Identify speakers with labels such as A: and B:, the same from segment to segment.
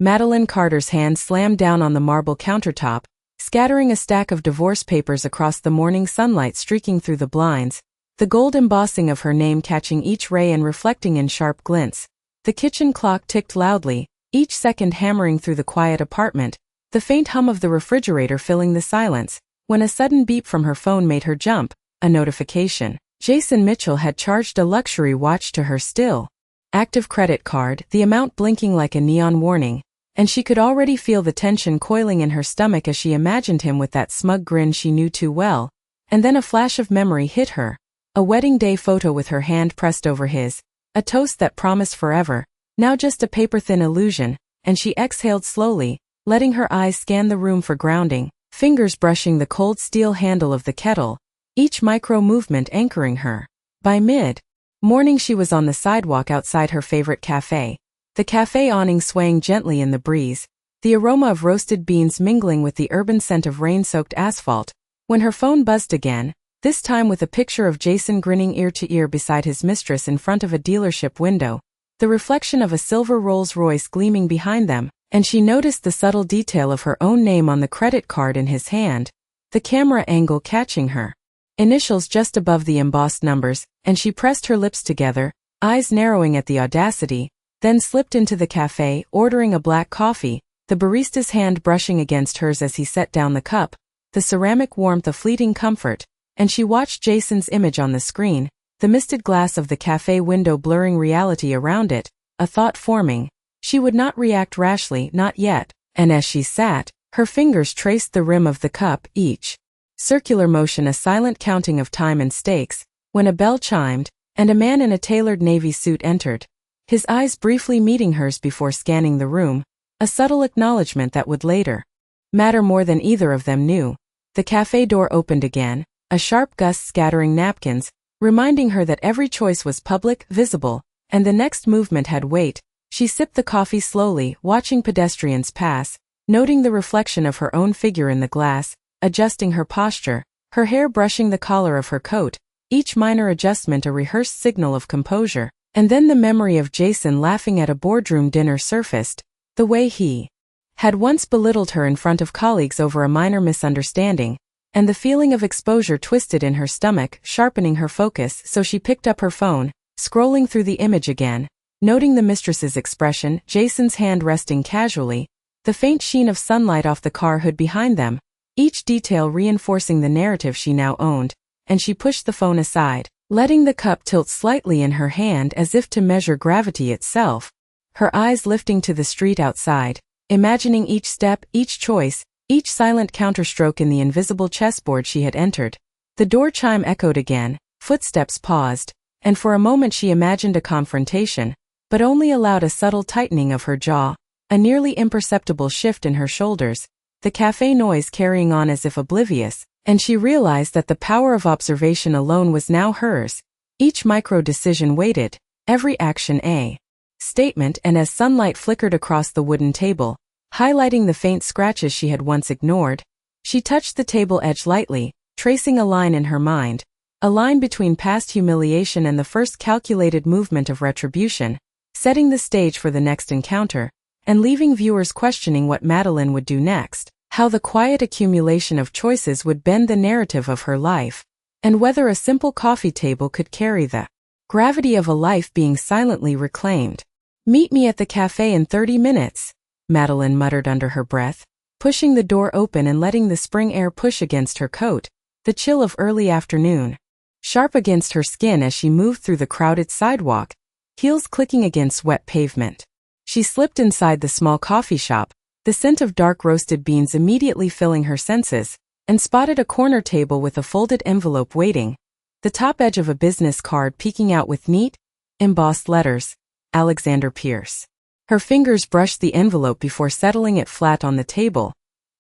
A: Madeline Carter's hand slammed down on the marble countertop, scattering a stack of divorce papers across the morning sunlight streaking through the blinds, the gold embossing of her name catching each ray and reflecting in sharp glints. The kitchen clock ticked loudly, each second hammering through the quiet apartment, the faint hum of the refrigerator filling the silence, when a sudden beep from her phone made her jump, a notification. Jason Mitchell had charged a luxury watch to her still active credit card, the amount blinking like a neon warning, and she could already feel the tension coiling in her stomach as she imagined him with that smug grin she knew too well. And then a flash of memory hit her. A wedding day photo with her hand pressed over his, a toast that promised forever, now just a paper-thin illusion, and she exhaled slowly, letting her eyes scan the room for grounding, fingers brushing the cold steel handle of the kettle, each micro-movement anchoring her. By mid-morning she was on the sidewalk outside her favorite cafe, the cafe awning swaying gently in the breeze, the aroma of roasted beans mingling with the urban scent of rain-soaked asphalt, when her phone buzzed again, this time with a picture of Jason grinning ear to ear beside his mistress in front of a dealership window, the reflection of a silver Rolls-Royce gleaming behind them, and she noticed the subtle detail of her own name on the credit card in his hand, the camera angle catching her initials just above the embossed numbers, and she pressed her lips together, eyes narrowing at the audacity, then slipped into the cafe, ordering a black coffee, the barista's hand brushing against hers as he set down the cup, the ceramic warmth a fleeting comfort, and she watched Jason's image on the screen, the misted glass of the cafe window blurring reality around it, a thought forming. She would not react rashly, not yet, and as she sat, her fingers traced the rim of the cup, each circular motion a silent counting of time and stakes, when a bell chimed, and a man in a tailored navy suit entered, his eyes briefly meeting hers before scanning the room, a subtle acknowledgement that would later matter more than either of them knew. The cafe door opened again, a sharp gust scattering napkins, reminding her that every choice was public, visible, and the next movement had weight. She sipped the coffee slowly, watching pedestrians pass, noting the reflection of her own figure in the glass, adjusting her posture, her hair brushing the collar of her coat, each minor adjustment a rehearsed signal of composure, and then the memory of Jason laughing at a boardroom dinner surfaced, the way he had once belittled her in front of colleagues over a minor misunderstanding, and the feeling of exposure twisted in her stomach, sharpening her focus, so she picked up her phone, scrolling through the image again, noting the mistress's expression, Jason's hand resting casually, the faint sheen of sunlight off the car hood behind them, each detail reinforcing the narrative she now owned, and she pushed the phone aside, letting the cup tilt slightly in her hand as if to measure gravity itself, her eyes lifting to the street outside, imagining each step, each choice, each silent counterstroke in the invisible chessboard she had entered. The door chime echoed again, footsteps paused, and for a moment she imagined a confrontation, but only allowed a subtle tightening of her jaw, a nearly imperceptible shift in her shoulders, the cafe noise carrying on as if oblivious, and she realized that the power of observation alone was now hers. Each micro-decision weighted, every action a statement, and as sunlight flickered across the wooden table, highlighting the faint scratches she had once ignored, she touched the table edge lightly, tracing a line in her mind, a line between past humiliation and the first calculated movement of retribution, setting the stage for the next encounter, and leaving viewers questioning what Madeline would do next, how the quiet accumulation of choices would bend the narrative of her life, and whether a simple coffee table could carry the gravity of a life being silently reclaimed. "Meet me at the cafe in 30 minutes, Madeline muttered under her breath, pushing the door open and letting the spring air push against her coat, the chill of early afternoon sharp against her skin as she moved through the crowded sidewalk, heels clicking against wet pavement. She slipped inside the small coffee shop, the scent of dark roasted beans immediately filling her senses, and spotted a corner table with a folded envelope waiting, the top edge of a business card peeking out with neat, embossed letters, Alexander Pierce. Her fingers brushed the envelope before settling it flat on the table,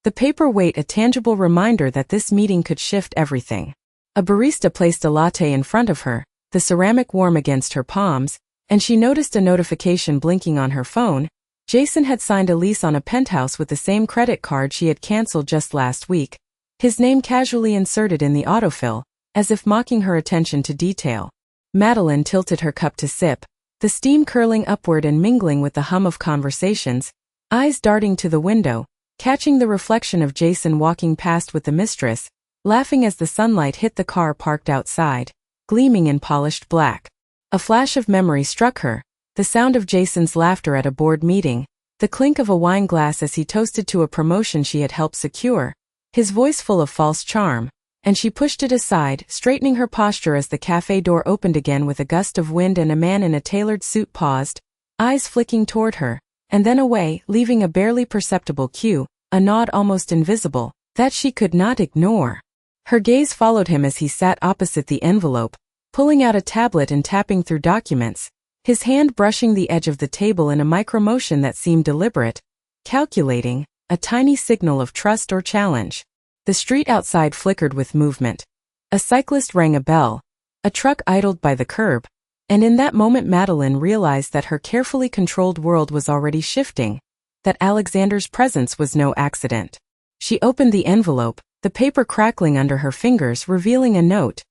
A: the paper weight a tangible reminder that this meeting could shift everything. A barista placed a latte in front of her, the ceramic warm against her palms, and she noticed a notification blinking on her phone. Jason had signed a lease on a penthouse with the same credit card she had canceled just last week, his name casually inserted in the autofill, as if mocking her attention to detail. Madeline tilted her cup to sip, the steam curling upward and mingling with the hum of conversations, eyes darting to the window, catching the reflection of Jason walking past with the mistress, laughing as the sunlight hit the car parked outside, gleaming in polished black. A flash of memory struck her, the sound of Jason's laughter at a board meeting, the clink of a wine glass as he toasted to a promotion she had helped secure, his voice full of false charm, and she pushed it aside, straightening her posture as the cafe door opened again with a gust of wind and a man in a tailored suit paused, eyes flicking toward her, and then away, leaving a barely perceptible cue, a nod almost invisible, that she could not ignore. Her gaze followed him as he sat opposite the envelope, pulling out a tablet and tapping through documents, his hand brushing the edge of the table in a micromotion that seemed deliberate, calculating, a tiny signal of trust or challenge. The street outside flickered with movement. A cyclist rang a bell, a truck idled by the curb, and in that moment Madeline realized that her carefully controlled world was already shifting, that Alexander's presence was no accident. She opened the envelope, the paper crackling under her fingers, revealing a note.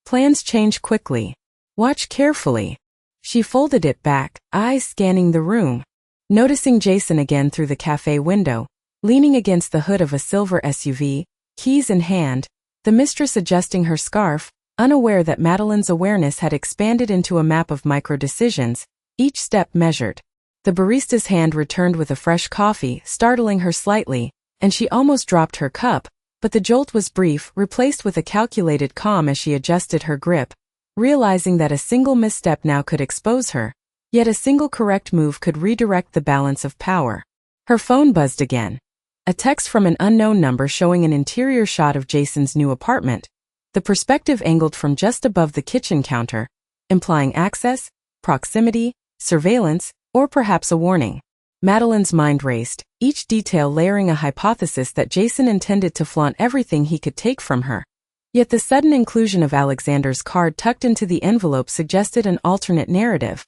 A: Plans change quickly. Watch carefully. She folded it back, eyes scanning the room. Noticing Jason again through the cafe window, leaning against the hood of a silver SUV, keys in hand, the mistress adjusting her scarf, unaware that Madeline's awareness had expanded into a map of micro-decisions, each step measured. The barista's hand returned with a fresh coffee, startling her slightly, and she almost dropped her cup, but the jolt was brief, replaced with a calculated calm as she adjusted her grip, realizing that a single misstep now could expose her, yet a single correct move could redirect the balance of power. Her phone buzzed again. A text from an unknown number showing an interior shot of Jason's new apartment, the perspective angled from just above the kitchen counter, implying access, proximity, surveillance, or perhaps a warning. Madeline's mind raced, each detail layering a hypothesis that Jason intended to flaunt everything he could take from her. Yet the sudden inclusion of Alexander's card tucked into the envelope suggested an alternate narrative.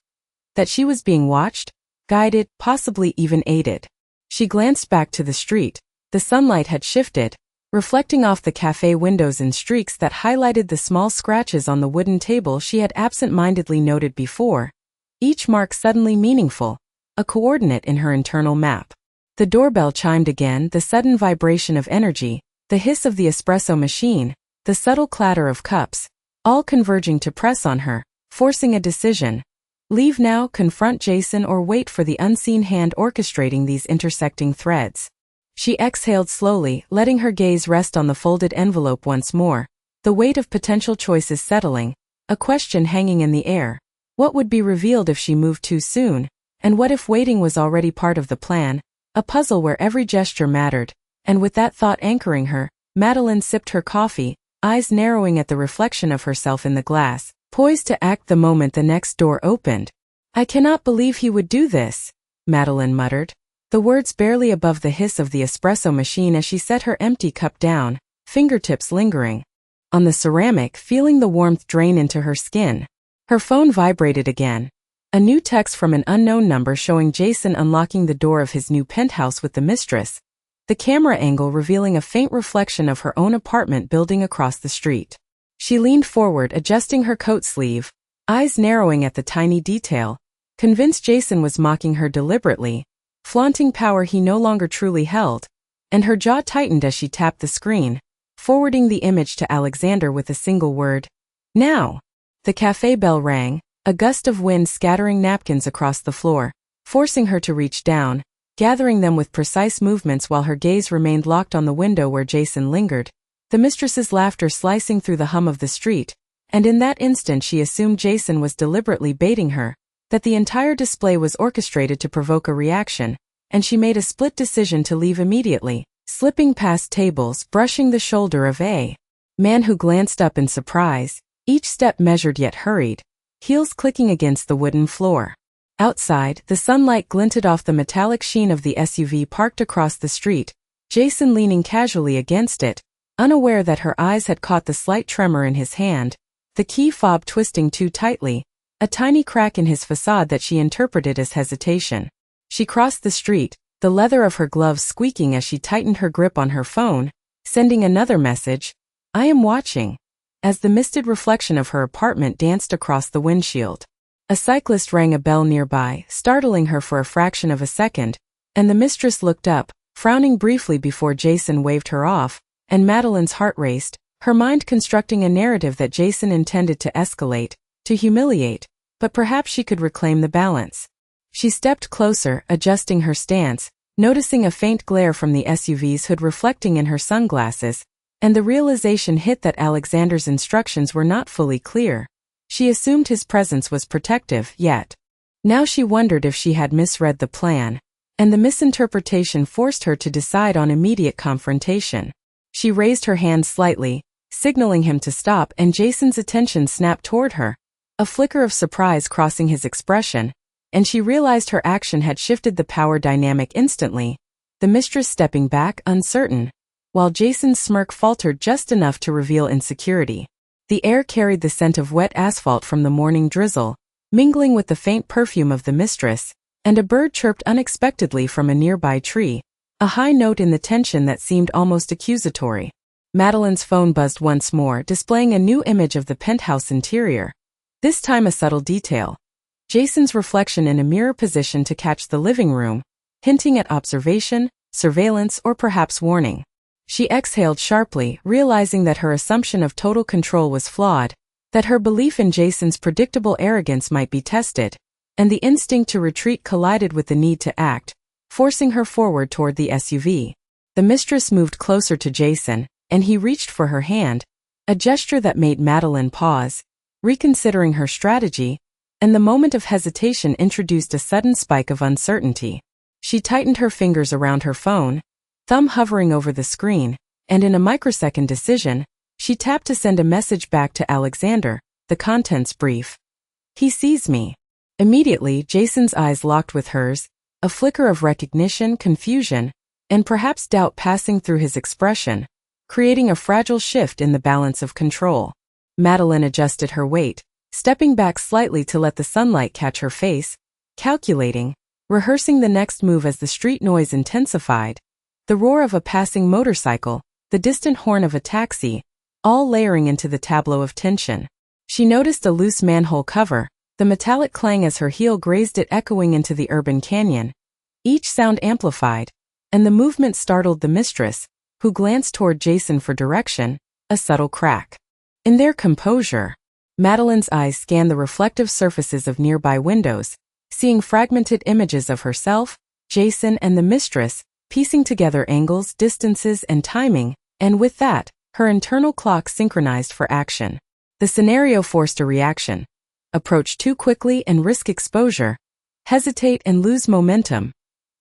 A: That she was being watched, guided, possibly even aided. She glanced back to the street. The sunlight had shifted, reflecting off the cafe windows in streaks that highlighted the small scratches on the wooden table she had absent-mindedly noted before, each mark suddenly meaningful, a coordinate in her internal map. The doorbell chimed again, the sudden vibration of energy, the hiss of the espresso machine, the subtle clatter of cups, all converging to press on her, forcing a decision. Leave now, confront Jason, or wait for the unseen hand orchestrating these intersecting threads. She exhaled slowly, letting her gaze rest on the folded envelope once more, the weight of potential choices settling, a question hanging in the air. What would be revealed if she moved too soon? And what if waiting was already part of the plan, a puzzle where every gesture mattered? And with that thought anchoring her, Madeline sipped her coffee, eyes narrowing at the reflection of herself in the glass, poised to act the moment the next door opened. I cannot believe he would do this, Madeline muttered, the words barely above the hiss of the espresso machine as she set her empty cup down, fingertips lingering on the ceramic, feeling the warmth drain into her skin. Her phone vibrated again. A new text from an unknown number showing Jason unlocking the door of his new penthouse with the mistress, the camera angle revealing a faint reflection of her own apartment building across the street. She leaned forward, adjusting her coat sleeve, eyes narrowing at the tiny detail, convinced Jason was mocking her deliberately, flaunting power he no longer truly held, and her jaw tightened as she tapped the screen, forwarding the image to Alexander with a single word. Now! The cafe bell rang, a gust of wind scattering napkins across the floor, forcing her to reach down, gathering them with precise movements while her gaze remained locked on the window where Jason lingered, the mistress's laughter slicing through the hum of the street, and in that instant she assumed Jason was deliberately baiting her, that the entire display was orchestrated to provoke a reaction, and she made a split decision to leave immediately, slipping past tables, brushing the shoulder of a man who glanced up in surprise, each step measured yet hurried, heels clicking against the wooden floor. Outside, the sunlight glinted off the metallic sheen of the SUV parked across the street, Jason leaning casually against it, unaware that her eyes had caught the slight tremor in his hand, the key fob twisting too tightly, a tiny crack in his facade that she interpreted as hesitation. She crossed the street, the leather of her gloves squeaking as she tightened her grip on her phone, sending another message, I am watching, as the misted reflection of her apartment danced across the windshield. A cyclist rang a bell nearby, startling her for a fraction of a second, and the mistress looked up, frowning briefly before Jason waved her off, and Madeline's heart raced, her mind constructing a narrative that Jason intended to escalate, to humiliate, but perhaps she could reclaim the balance. She stepped closer, adjusting her stance, noticing a faint glare from the SUV's hood reflecting in her sunglasses, and the realization hit that Alexander's instructions were not fully clear. She assumed his presence was protective, yet now she wondered if she had misread the plan, and the misinterpretation forced her to decide on immediate confrontation. She raised her hand slightly, signaling him to stop, and Jason's attention snapped toward her, a flicker of surprise crossing his expression, and she realized her action had shifted the power dynamic instantly, the mistress stepping back, uncertain, while Jason's smirk faltered just enough to reveal insecurity. The air carried the scent of wet asphalt from the morning drizzle, mingling with the faint perfume of the mistress, and a bird chirped unexpectedly from a nearby tree, a high note in the tension that seemed almost accusatory. Madeline's phone buzzed once more, displaying a new image of the penthouse interior. This time a subtle detail. Jason's reflection in a mirror position to catch the living room, hinting at observation, surveillance, or perhaps warning. She exhaled sharply, realizing that her assumption of total control was flawed, that her belief in Jason's predictable arrogance might be tested, and the instinct to retreat collided with the need to act, forcing her forward toward the SUV. The mistress moved closer to Jason, and he reached for her hand, a gesture that made Madeline pause, reconsidering her strategy, and the moment of hesitation introduced a sudden spike of uncertainty. She tightened her fingers around her phone, thumb hovering over the screen, and in a microsecond decision, she tapped to send a message back to Alexander, the contents brief. "He sees me." Immediately, Jason's eyes locked with hers, a flicker of recognition, confusion, and perhaps doubt passing through his expression, creating a fragile shift in the balance of control. Madeline adjusted her weight, stepping back slightly to let the sunlight catch her face, calculating, rehearsing the next move as the street noise intensified, the roar of a passing motorcycle, the distant horn of a taxi, all layering into the tableau of tension. She noticed a loose manhole cover, the metallic clang as her heel grazed it echoing into the urban canyon, each sound amplified, and the movement startled the mistress, who glanced toward Jason for direction, a subtle crack. In their composure, Madeline's eyes scanned the reflective surfaces of nearby windows, seeing fragmented images of herself, Jason, and the mistress, piecing together angles, distances, and timing, and with that, her internal clock synchronized for action. The scenario forced a reaction. Approach too quickly and risk exposure. Hesitate and lose momentum.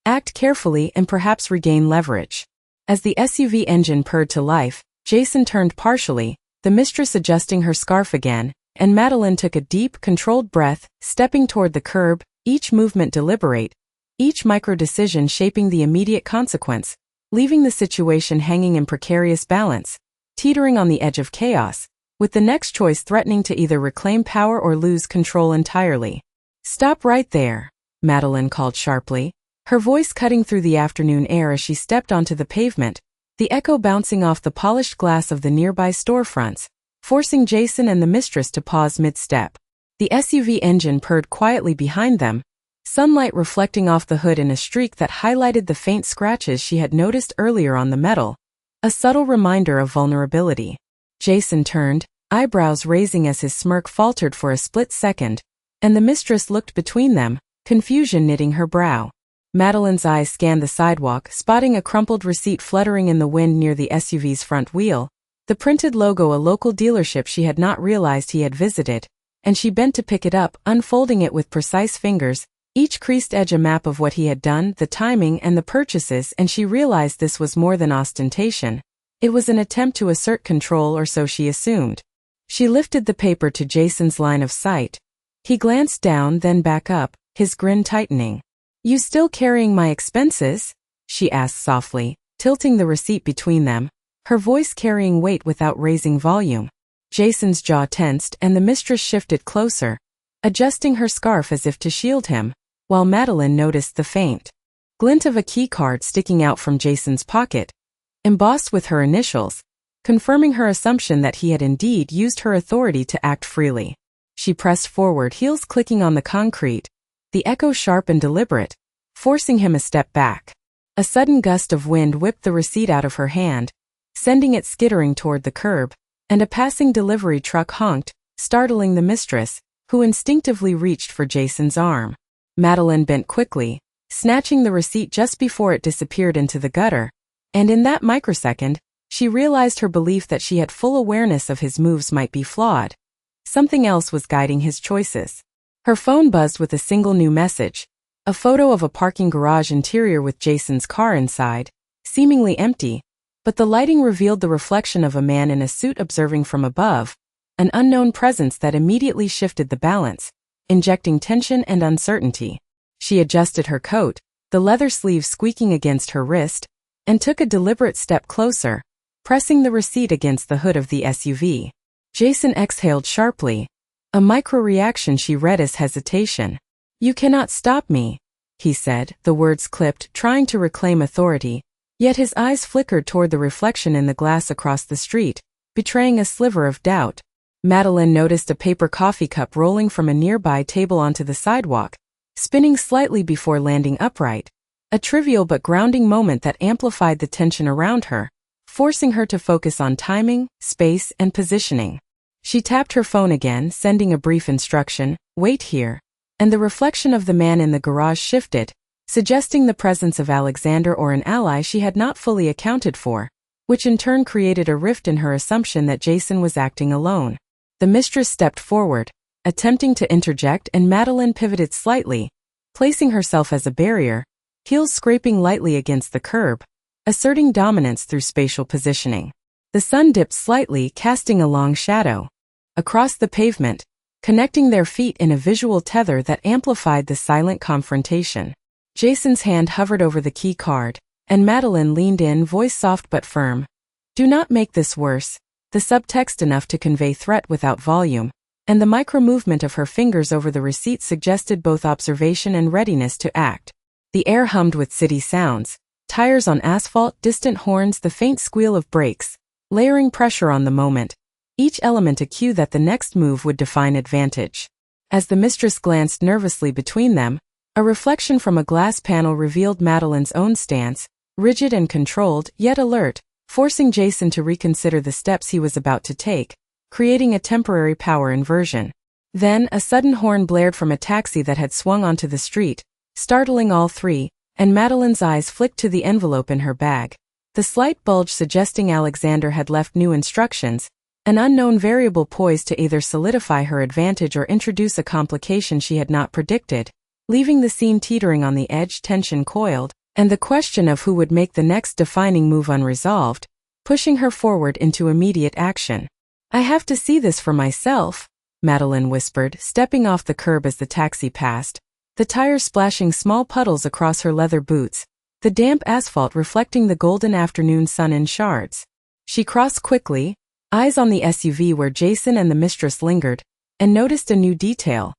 A: Act carefully and perhaps regain leverage. As the SUV engine purred to life, Jason turned partially, the mistress adjusting her scarf again, and Madeline took a deep, controlled breath, stepping toward the curb, each movement deliberate, each micro-decision shaping the immediate consequence, leaving the situation hanging in precarious balance, teetering on the edge of chaos, with the next choice threatening to either reclaim power or lose control entirely. "Stop right there," Madeline called sharply, her voice cutting through the afternoon air as she stepped onto the pavement, the echo bouncing off the polished glass of the nearby storefronts, forcing Jason and the mistress to pause mid-step. The SUV engine purred quietly behind them, sunlight reflecting off the hood in a streak that highlighted the faint scratches she had noticed earlier on the metal, a subtle reminder of vulnerability. Jason turned, eyebrows raising as his smirk faltered for a split second, and the mistress looked between them, confusion knitting her brow. Madeline's eyes scanned the sidewalk, spotting a crumpled receipt fluttering in the wind near the SUV's front wheel, the printed logo a local dealership she had not realized he had visited, and she bent to pick it up, unfolding it with precise fingers, each creased edge a map of what he had done, the timing, and the purchases, and she realized this was more than ostentation. It was an attempt to assert control, or so she assumed. She lifted the paper to Jason's line of sight. He glanced down, then back up, his grin tightening. "You still carrying my expenses?" she asked softly, tilting the receipt between them, her voice carrying weight without raising volume. Jason's jaw tensed and the mistress shifted closer, adjusting her scarf as if to shield him, while Madeline noticed the faint glint of a key card sticking out from Jason's pocket, embossed with her initials, confirming her assumption that he had indeed used her authority to act freely. She pressed forward, heels clicking on the concrete, the echo sharp and deliberate, forcing him a step back. A sudden gust of wind whipped the receipt out of her hand, sending it skittering toward the curb, and a passing delivery truck honked, startling the mistress, who instinctively reached for Jason's arm. Madeline bent quickly, snatching the receipt just before it disappeared into the gutter, and in that microsecond, she realized her belief that she had full awareness of his moves might be flawed. Something else was guiding his choices. Her phone buzzed with a single new message, a photo of a parking garage interior with Jason's car inside, seemingly empty, but the lighting revealed the reflection of a man in a suit observing from above, an unknown presence that immediately shifted the balance, injecting tension and uncertainty. She adjusted her coat, the leather sleeves squeaking against her wrist, and took a deliberate step closer, pressing the receipt against the hood of the SUV. Jason exhaled sharply, a micro-reaction she read as hesitation. "You cannot stop me," he said, the words clipped, trying to reclaim authority, yet his eyes flickered toward the reflection in the glass across the street, betraying a sliver of doubt. Madeline noticed a paper coffee cup rolling from a nearby table onto the sidewalk, spinning slightly before landing upright, a trivial but grounding moment that amplified the tension around her, forcing her to focus on timing, space, and positioning. She tapped her phone again, sending a brief instruction, "Wait here," and the reflection of the man in the garage shifted, suggesting the presence of Alexander or an ally she had not fully accounted for, which in turn created a rift in her assumption that Jason was acting alone. The mistress stepped forward, attempting to interject, and Madeline pivoted slightly, placing herself as a barrier, heels scraping lightly against the curb, asserting dominance through spatial positioning. The sun dipped slightly, casting a long shadow across the pavement, connecting their feet in a visual tether that amplified the silent confrontation. Jason's hand hovered over the key card, and Madeline leaned in, voice soft but firm. "Do not make this worse," the subtext enough to convey threat without volume, and the micro-movement of her fingers over the receipt suggested both observation and readiness to act. The air hummed with city sounds, tires on asphalt, distant horns, the faint squeal of brakes, layering pressure on the moment, each element a cue that the next move would define advantage. As the mistress glanced nervously between them, a reflection from a glass panel revealed Madeline's own stance, rigid and controlled, yet alert, forcing Jason to reconsider the steps he was about to take, creating a temporary power inversion. Then, a sudden horn blared from a taxi that had swung onto the street, startling all three, and Madeline's eyes flicked to the envelope in her bag, the slight bulge suggesting Alexander had left new instructions, an unknown variable poised to either solidify her advantage or introduce a complication she had not predicted, leaving the scene teetering on the edge, tension coiled, and the question of who would make the next defining move unresolved, pushing her forward into immediate action. "I have to see this for myself," Madeline whispered, stepping off the curb as the taxi passed, the tires splashing small puddles across her leather boots, the damp asphalt reflecting the golden afternoon sun in shards. She crossed quickly, eyes on the SUV where Jason and the mistress lingered, and noticed a new detail.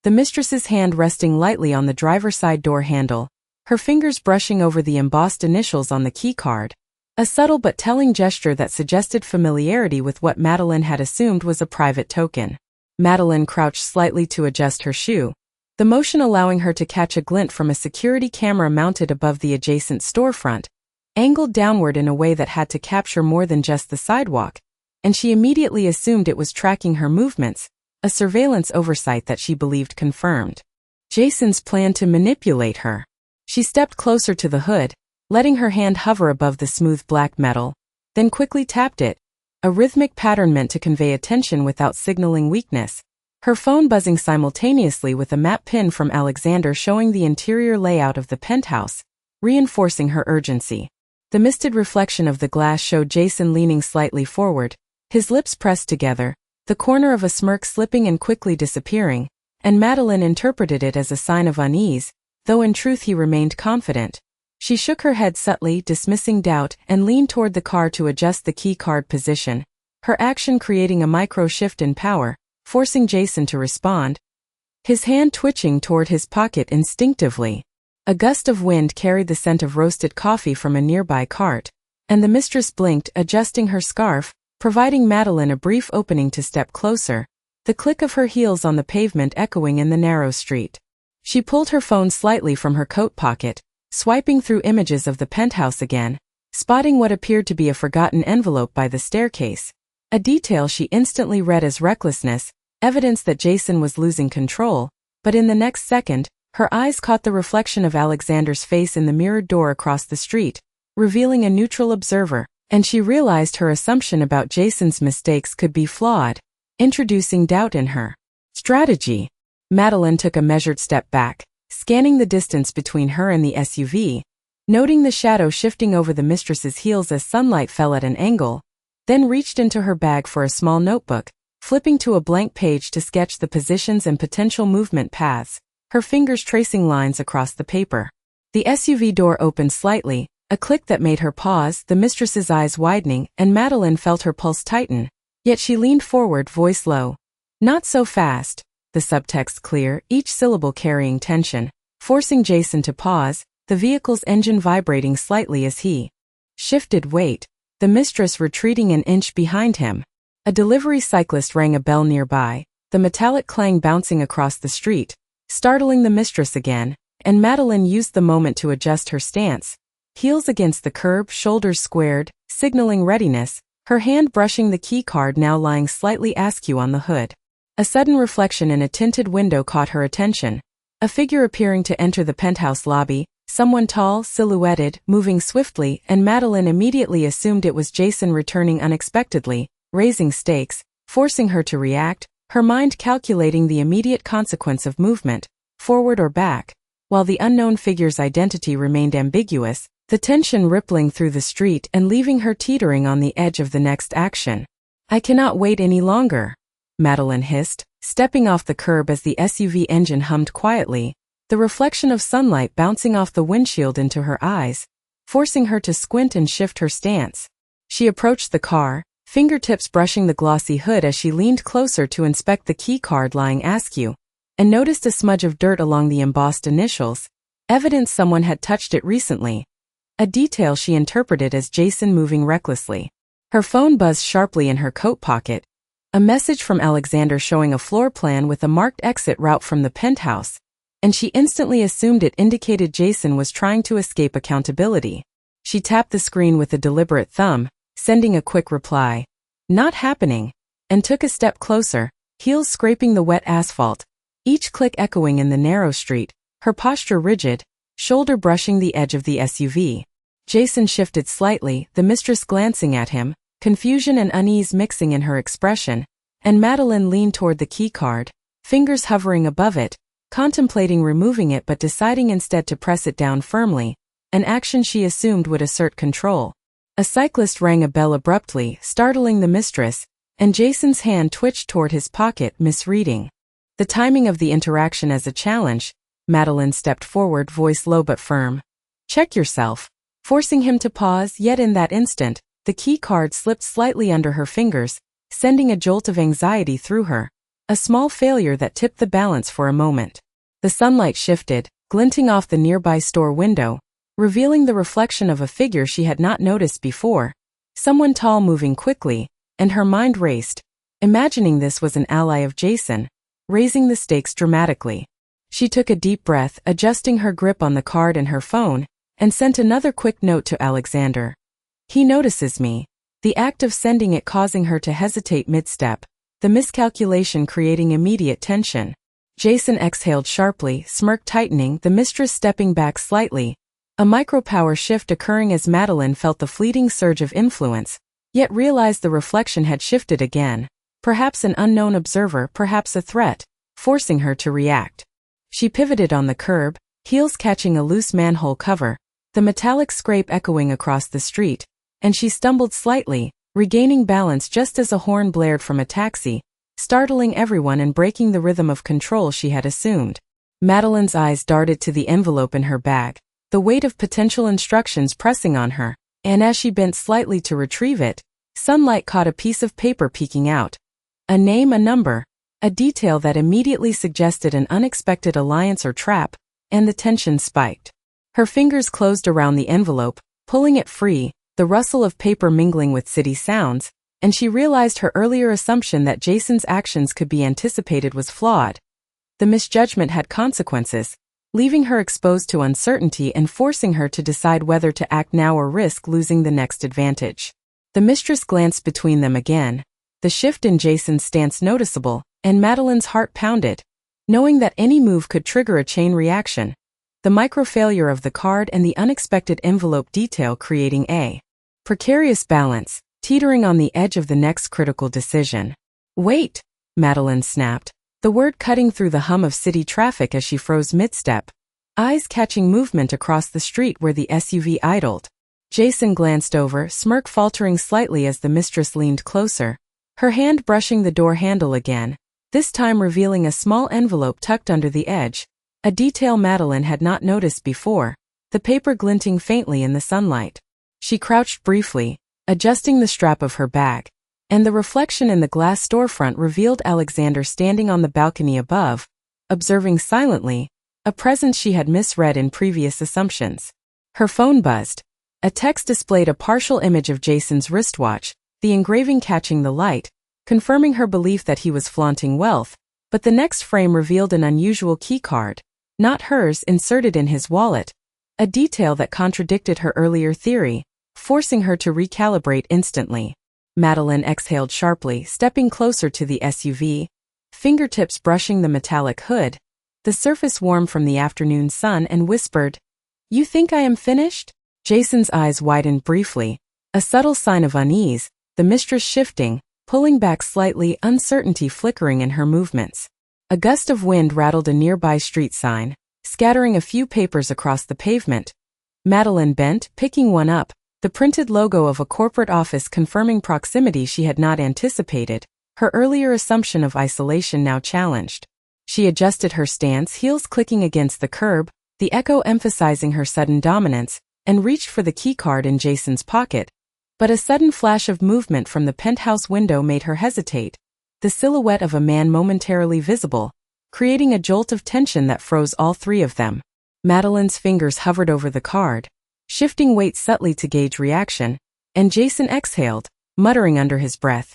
A: The mistress's hand resting lightly on the driver's side door handle, her fingers brushing over the embossed initials on the keycard, a subtle but telling gesture that suggested familiarity with what Madeline had assumed was a private token. Madeline crouched slightly to adjust her shoe, the motion allowing her to catch a glint from a security camera mounted above the adjacent storefront, angled downward in a way that had to capture more than just the sidewalk, and she immediately assumed it was tracking her movements, a surveillance oversight that she believed confirmed Jason's plan to manipulate her. She stepped closer to the hood, letting her hand hover above the smooth black metal, then quickly tapped it, a rhythmic pattern meant to convey attention without signaling weakness, her phone buzzing simultaneously with a map pin from Alexander showing the interior layout of the penthouse, reinforcing her urgency. The misted reflection of the glass showed Jason leaning slightly forward, his lips pressed together, the corner of a smirk slipping and quickly disappearing, and Madeline interpreted it as a sign of unease, though in truth he remained confident. She shook her head subtly, dismissing doubt, and leaned toward the car to adjust the key card position, her action creating a micro shift in power, forcing Jason to respond, his hand twitching toward his pocket instinctively. A gust of wind carried the scent of roasted coffee from a nearby cart, and the mistress blinked, adjusting her scarf, providing Madeline a brief opening to step closer, the click of her heels on the pavement echoing in the narrow street. She pulled her phone slightly from her coat pocket, swiping through images of the penthouse again, spotting what appeared to be a forgotten envelope by the staircase. A detail she instantly read as recklessness, evidence that Jason was losing control, but in the next second, her eyes caught the reflection of Alexander's face in the mirrored door across the street, revealing a neutral observer, and she realized her assumption about Jason's mistakes could be flawed, introducing doubt in her strategy. Madeline took a measured step back, scanning the distance between her and the SUV, noting the shadow shifting over the mistress's heels as sunlight fell at an angle, then reached into her bag for a small notebook, flipping to a blank page to sketch the positions and potential movement paths, her fingers tracing lines across the paper. The SUV door opened slightly, a click that made her pause, the mistress's eyes widening, and Madeline felt her pulse tighten. Yet she leaned forward, voice low. "Not so fast," the subtext clear, each syllable carrying tension, forcing Jason to pause, the vehicle's engine vibrating slightly as he shifted weight, the mistress retreating an inch behind him. A delivery cyclist rang a bell nearby, the metallic clang bouncing across the street, startling the mistress again, and Madeline used the moment to adjust her stance, heels against the curb, shoulders squared, signaling readiness, her hand brushing the key card now lying slightly askew on the hood. A sudden reflection in a tinted window caught her attention, a figure appearing to enter the penthouse lobby, someone tall, silhouetted, moving swiftly, and Madeline immediately assumed it was Jason returning unexpectedly, raising stakes, forcing her to react, her mind calculating the immediate consequence of movement, forward or back. While the unknown figure's identity remained ambiguous, the tension rippling through the street and leaving her teetering on the edge of the next action. "I cannot wait any longer," Madeline hissed, stepping off the curb as the SUV engine hummed quietly, the reflection of sunlight bouncing off the windshield into her eyes, forcing her to squint and shift her stance. She approached the car, fingertips brushing the glossy hood as she leaned closer to inspect the key card lying askew, and noticed a smudge of dirt along the embossed initials, evidence someone had touched it recently. A detail she interpreted as Jason moving recklessly. Her phone buzzed sharply in her coat pocket, a message from Alexander showing a floor plan with a marked exit route from the penthouse, and she instantly assumed it indicated Jason was trying to escape accountability. She tapped the screen with a deliberate thumb, sending a quick reply, "Not happening," and took a step closer, heels scraping the wet asphalt, each click echoing in the narrow street, her posture rigid, shoulder brushing the edge of the SUV. Jason shifted slightly, the mistress glancing at him, confusion and unease mixing in her expression, and Madeline leaned toward the key card, fingers hovering above it, contemplating removing it but deciding instead to press it down firmly, an action she assumed would assert control. A cyclist rang a bell abruptly, startling the mistress, and Jason's hand twitched toward his pocket, misreading the timing of the interaction as a challenge. Madeline stepped forward, voice low but firm. "Check yourself," forcing him to pause, yet in that instant, the key card slipped slightly under her fingers, sending a jolt of anxiety through her, a small failure that tipped the balance for a moment. The sunlight shifted, glinting off the nearby store window, revealing the reflection of a figure she had not noticed before, someone tall moving quickly, and her mind raced, imagining this was an ally of Jason, raising the stakes dramatically. She took a deep breath, adjusting her grip on the card and her phone, and sent another quick note to Alexander. "He notices me," the act of sending it causing her to hesitate mid-step, the miscalculation creating immediate tension. Jason exhaled sharply, smirk tightening, the mistress stepping back slightly, a micropower shift occurring as Madeline felt the fleeting surge of influence, yet realized the reflection had shifted again, perhaps an unknown observer, perhaps a threat, forcing her to react. She pivoted on the curb, heels catching a loose manhole cover, the metallic scrape echoing across the street, and she stumbled slightly, regaining balance just as a horn blared from a taxi, startling everyone and breaking the rhythm of control she had assumed. Madeline's eyes darted to the envelope in her bag, the weight of potential instructions pressing on her, and as she bent slightly to retrieve it, sunlight caught a piece of paper peeking out. A name, a number, a detail that immediately suggested an unexpected alliance or trap, and the tension spiked. Her fingers closed around the envelope, pulling it free, the rustle of paper mingling with city sounds, and she realized her earlier assumption that Jason's actions could be anticipated was flawed. The misjudgment had consequences, leaving her exposed to uncertainty and forcing her to decide whether to act now or risk losing the next advantage. The mistress glanced between them again, the shift in Jason's stance noticeable, and Madeline's heart pounded, knowing that any move could trigger a chain reaction. The micro-failure of the card and the unexpected envelope detail creating a precarious balance, teetering on the edge of the next critical decision. "Wait," Madeline snapped, the word cutting through the hum of city traffic as she froze mid-step, eyes catching movement across the street where the SUV idled. Jason glanced over, smirk faltering slightly as the mistress leaned closer, her hand brushing the door handle again, this time revealing a small envelope tucked under the edge, a detail Madeline had not noticed before, the paper glinting faintly in the sunlight. She crouched briefly, adjusting the strap of her bag, and the reflection in the glass storefront revealed Alexander standing on the balcony above, observing silently, a presence she had misread in previous assumptions. Her phone buzzed. A text displayed a partial image of Jason's wristwatch, the engraving catching the light, confirming her belief that he was flaunting wealth, but the next frame revealed an unusual keycard, not hers, inserted in his wallet, a detail that contradicted her earlier theory, forcing her to recalibrate instantly. Madeline exhaled sharply, stepping closer to the SUV, fingertips brushing the metallic hood, the surface warm from the afternoon sun, and whispered, "You think I am finished?" Jason's eyes widened briefly, a subtle sign of unease, the mistress shifting, pulling back slightly, uncertainty flickering in her movements. A gust of wind rattled a nearby street sign, scattering a few papers across the pavement. Madeline bent, picking one up, the printed logo of a corporate office confirming proximity she had not anticipated, her earlier assumption of isolation now challenged. She adjusted her stance, heels clicking against the curb, the echo emphasizing her sudden dominance, and reached for the keycard in Jason's pocket. But a sudden flash of movement from the penthouse window made her hesitate, the silhouette of a man momentarily visible, creating a jolt of tension that froze all three of them. Madeline's fingers hovered over the card, shifting weight subtly to gauge reaction, and Jason exhaled, muttering under his breath,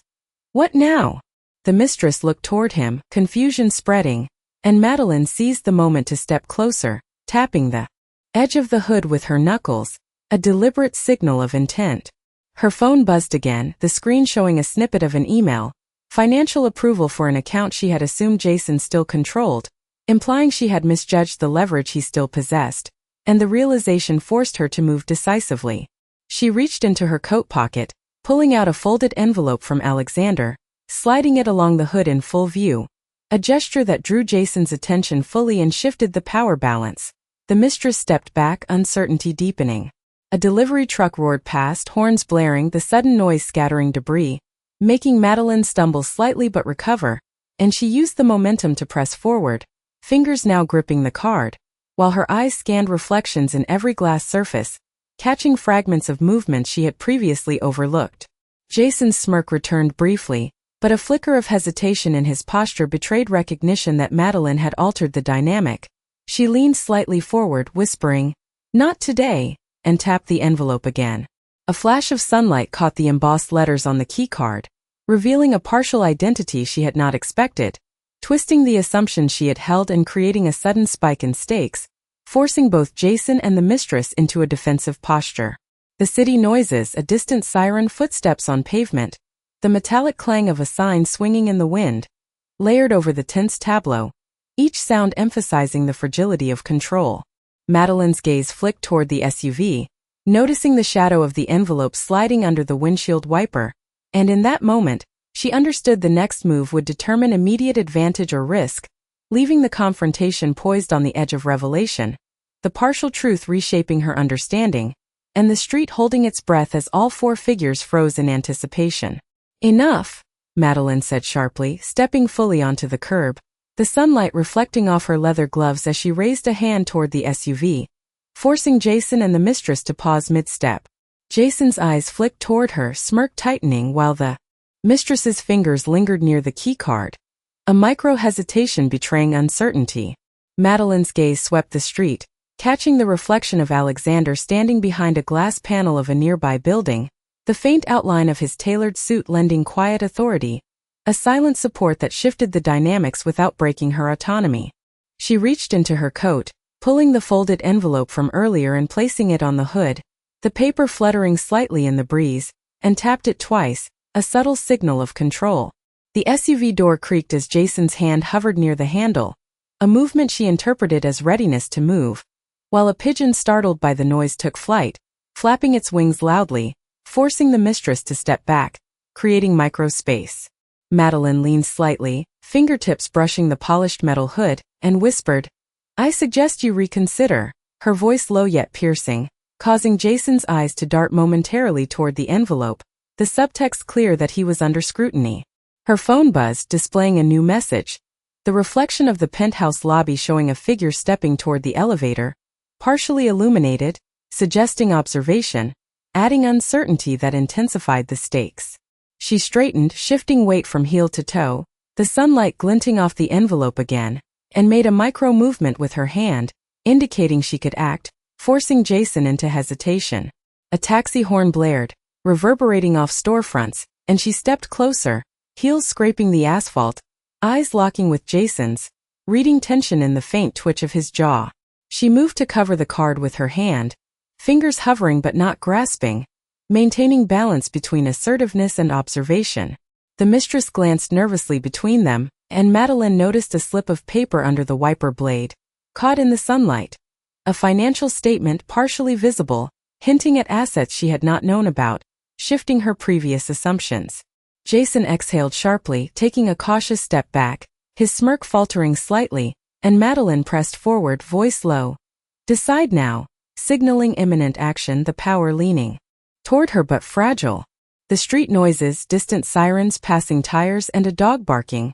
A: "What now?" The mistress looked toward him, confusion spreading, and Madeline seized the moment to step closer, tapping the edge of the hood with her knuckles, a deliberate signal of intent. Her phone buzzed again, the screen showing a snippet of an email, financial approval for an account she had assumed Jason still controlled, implying she had misjudged the leverage he still possessed, and the realization forced her to move decisively. She reached into her coat pocket, pulling out a folded envelope from Alexander, sliding it along the hood in full view, a gesture that drew Jason's attention fully and shifted the power balance. The mistress stepped back, uncertainty deepening. A delivery truck roared past, horns blaring, the sudden noise scattering debris, making Madeline stumble slightly but recover, and she used the momentum to press forward, fingers now gripping the card, while her eyes scanned reflections in every glass surface, catching fragments of movement she had previously overlooked. Jason's smirk returned briefly, but a flicker of hesitation in his posture betrayed recognition that Madeline had altered the dynamic. She leaned slightly forward, whispering, "Not today," and tapped the envelope again. A flash of sunlight caught the embossed letters on the keycard, revealing a partial identity she had not expected, twisting the assumptions she had held and creating a sudden spike in stakes, forcing both Jason and the mistress into a defensive posture. The city noises, a distant siren, footsteps on pavement, the metallic clang of a sign swinging in the wind, layered over the tense tableau, each sound emphasizing the fragility of control. Madeline's gaze flicked toward the SUV, noticing the shadow of the envelope sliding under the windshield wiper, and in that moment, she understood the next move would determine immediate advantage or risk, leaving the confrontation poised on the edge of revelation, the partial truth reshaping her understanding, and the street holding its breath as all four figures froze in anticipation. "Enough," Madeline said sharply, stepping fully onto the curb, the sunlight reflecting off her leather gloves as she raised a hand toward the SUV, forcing Jason and the mistress to pause mid-step. Jason's eyes flicked toward her, smirk tightening while the mistress's fingers lingered near the keycard, a micro-hesitation betraying uncertainty. Madeline's gaze swept the street, catching the reflection of Alexander standing behind a glass panel of a nearby building, the faint outline of his tailored suit lending quiet authority, a silent support that shifted the dynamics without breaking her autonomy. She reached into her coat, pulling the folded envelope from earlier and placing it on the hood, the paper fluttering slightly in the breeze, and tapped it twice, a subtle signal of control. The SUV door creaked as Jason's hand hovered near the handle, a movement she interpreted as readiness to move, while a pigeon startled by the noise took flight, flapping its wings loudly, forcing the mistress to step back, creating micro-space. Madeline leaned slightly, fingertips brushing the polished metal hood, and whispered, "I suggest you reconsider," her voice low yet piercing, causing Jason's eyes to dart momentarily toward the envelope, the subtext clear that he was under scrutiny. Her phone buzzed, displaying a new message, the reflection of the penthouse lobby showing a figure stepping toward the elevator, partially illuminated, suggesting observation, adding uncertainty that intensified the stakes. She straightened, shifting weight from heel to toe, the sunlight glinting off the envelope again, and made a micro-movement with her hand, indicating she could act, forcing Jason into hesitation. A taxi horn blared, reverberating off storefronts, and she stepped closer, heels scraping the asphalt, eyes locking with Jason's, reading tension in the faint twitch of his jaw. She moved to cover the card with her hand, fingers hovering but not grasping, maintaining balance between assertiveness and observation. The mistress glanced nervously between them, and Madeline noticed a slip of paper under the wiper blade, caught in the sunlight. A financial statement partially visible, hinting at assets she had not known about, shifting her previous assumptions. Jason exhaled sharply, taking a cautious step back, his smirk faltering slightly, and Madeline pressed forward, voice low. "Decide now," signaling imminent action, the power leaning toward her but fragile. The street noises, distant sirens, passing tires, and a dog barking,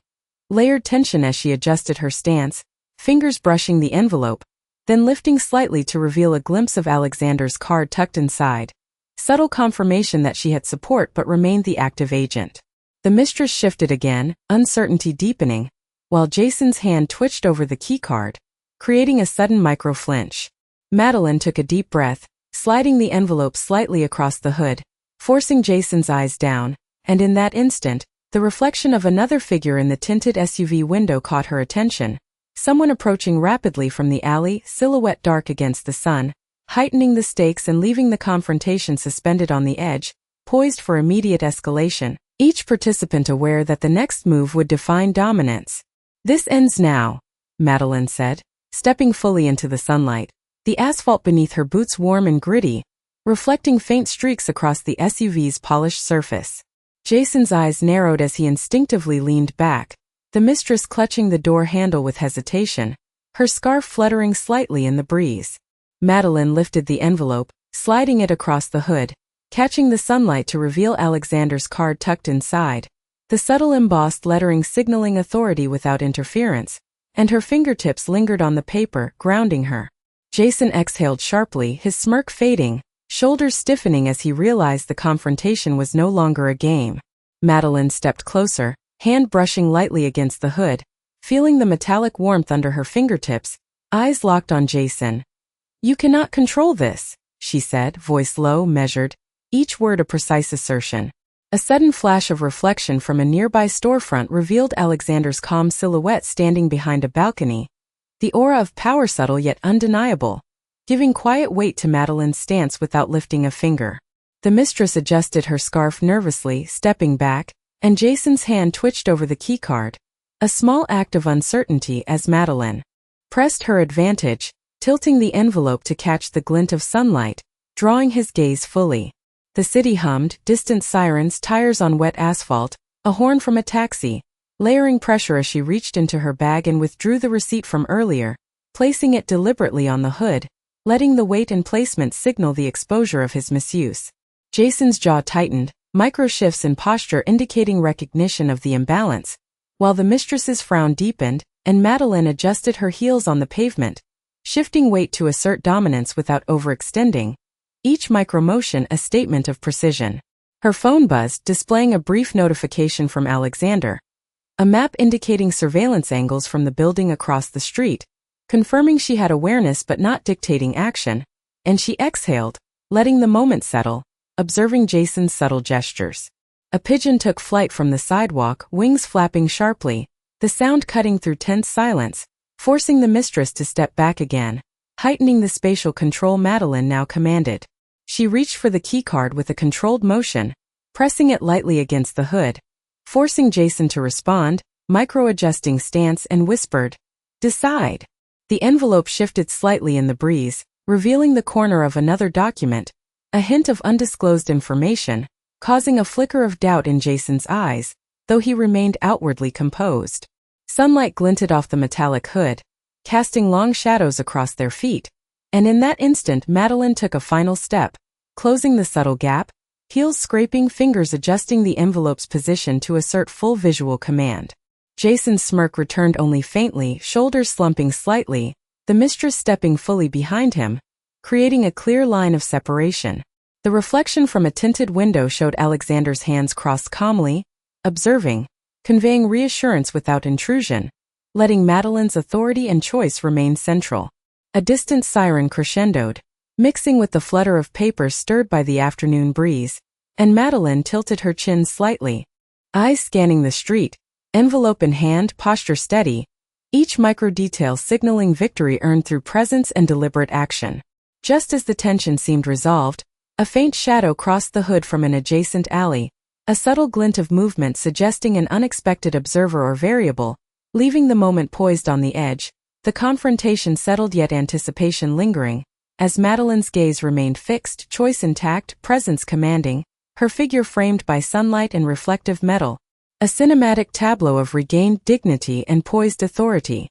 A: layered tension as she adjusted her stance, fingers brushing the envelope, then lifting slightly to reveal a glimpse of Alexander's card tucked inside. Subtle confirmation that she had support but remained the active agent. The mistress shifted again, uncertainty deepening, while Jason's hand twitched over the keycard, creating a sudden micro-flinch. Madeline took a deep breath, sliding the envelope slightly across the hood, forcing Jason's eyes down, and in that instant, the reflection of another figure in the tinted SUV window caught her attention, someone approaching rapidly from the alley, silhouette dark against the sun, heightening the stakes and leaving the confrontation suspended on the edge, poised for immediate escalation, each participant aware that the next move would define dominance. "This ends now," Madeline said, stepping fully into the sunlight, the asphalt beneath her boots warm and gritty, reflecting faint streaks across the SUV's polished surface. Jason's eyes narrowed as he instinctively leaned back, the mistress clutching the door handle with hesitation, her scarf fluttering slightly in the breeze. Madeline lifted the envelope, sliding it across the hood, catching the sunlight to reveal Alexander's card tucked inside, the subtle embossed lettering signaling authority without interference, and her fingertips lingered on the paper, grounding her. Jason exhaled sharply, his smirk fading, shoulders stiffening as he realized the confrontation was no longer a game. Madeline stepped closer, hand brushing lightly against the hood, feeling the metallic warmth under her fingertips, eyes locked on Jason. "You cannot control this," she said, voice low, measured, each word a precise assertion. A sudden flash of reflection from a nearby storefront revealed Alexander's calm silhouette standing behind a balcony, the aura of power subtle yet undeniable, giving quiet weight to Madeline's stance without lifting a finger. The mistress adjusted her scarf nervously, stepping back, and Jason's hand twitched over the keycard, a small act of uncertainty as Madeline pressed her advantage, tilting the envelope to catch the glint of sunlight, drawing his gaze fully. The city hummed, distant sirens, tires on wet asphalt, a horn from a taxi, layering pressure as she reached into her bag and withdrew the receipt from earlier, placing it deliberately on the hood, letting the weight and placement signal the exposure of his misuse. Jason's jaw tightened, micro-shifts in posture indicating recognition of the imbalance, while the mistress's frown deepened, and Madeline adjusted her heels on the pavement, shifting weight to assert dominance without overextending, each micromotion a statement of precision. Her phone buzzed, displaying a brief notification from Alexander, a map indicating surveillance angles from the building across the street, confirming she had awareness but not dictating action, and she exhaled, letting the moment settle, observing Jason's subtle gestures. A pigeon took flight from the sidewalk, wings flapping sharply, the sound cutting through tense silence, forcing the mistress to step back again, heightening the spatial control Madeline now commanded. She reached for the keycard with a controlled motion, pressing it lightly against the hood, forcing Jason to respond, micro-adjusting stance and whispered, "Decide." The envelope shifted slightly in the breeze, revealing the corner of another document, a hint of undisclosed information, causing a flicker of doubt in Jason's eyes, though he remained outwardly composed. Sunlight glinted off the metallic hood, casting long shadows across their feet, and in that instant Madeline took a final step, closing the subtle gap, heels scraping, fingers adjusting the envelope's position to assert full visual command. Jason's smirk returned only faintly, shoulders slumping slightly, the mistress stepping fully behind him, creating a clear line of separation. The reflection from a tinted window showed Alexander's hands crossed calmly, observing, conveying reassurance without intrusion, letting Madeline's authority and choice remain central. A distant siren crescendoed, mixing with the flutter of papers stirred by the afternoon breeze, and Madeline tilted her chin slightly, eyes scanning the street, envelope in hand, posture steady, each micro-detail signaling victory earned through presence and deliberate action. Just as the tension seemed resolved, a faint shadow crossed the hood from an adjacent alley, a subtle glint of movement suggesting an unexpected observer or variable, leaving the moment poised on the edge. The confrontation settled yet anticipation lingering, as Madeline's gaze remained fixed, choice intact, presence commanding, her figure framed by sunlight and reflective metal. A cinematic tableau of regained dignity and poised authority.